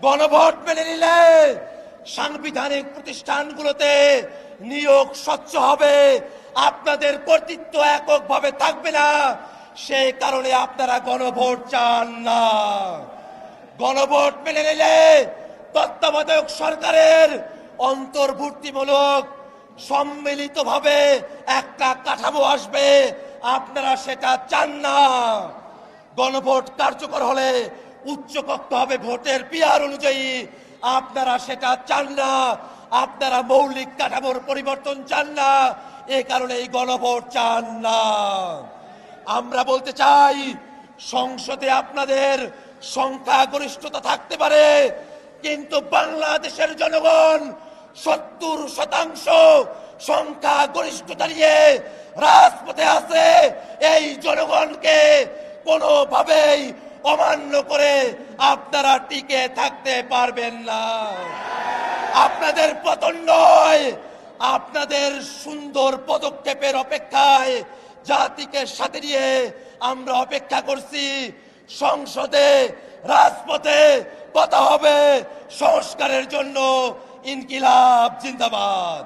গণভোট মেনে নিলে সাংবিধানিক প্রতিষ্ঠানগুলোতে নিয়োগ স্বচ্ছ হবে, আপনাদের কর্তৃত্ব এককভাবে থাকবে না। সেই কারণে আপনারা গণভোট চান না। গণভোট মেনে নিলে তত্ত্বাবধায়ক সরকারের অন্তর্ভুক্তিমূলক সম্মিলিতভাবে একটা কাঠামো আসবে, আপনারা সেটা চান না। গণভোট কার্যকর হলে উচ্চকক্ষ হবে ভোটের পিয়ার অনুযায়ী, আপনারা সেটা চান না। আপনারা মৌলিক কাঠামোর পরিবর্তন চান না, এ কারণে এই গণভোট চান না। আমরা বলতে চাই, সংসদে আপনাদের সংখ্যাগরিষ্ঠতা থাকতে পারে, কিন্তু বাংলাদেশের জনগণ 70% সংখ্যাগরিষ্ঠতা নিয়ে রাজপথে আছে। এই জনগণকে কোনোভাবেই অমান্য করে আপনারা টিকে থাকতে পারবেন না। আপনাদের পতন নয়, আপনাদের সুন্দর পদক্ষেপের অপেক্ষায় জাতিকে সাথে নিয়ে আমরা অপেক্ষা করছি। সংসদে, রাজপথে কথা হবে সংস্কারের জন্য। ইনকিলাব জিন্দাবাদ।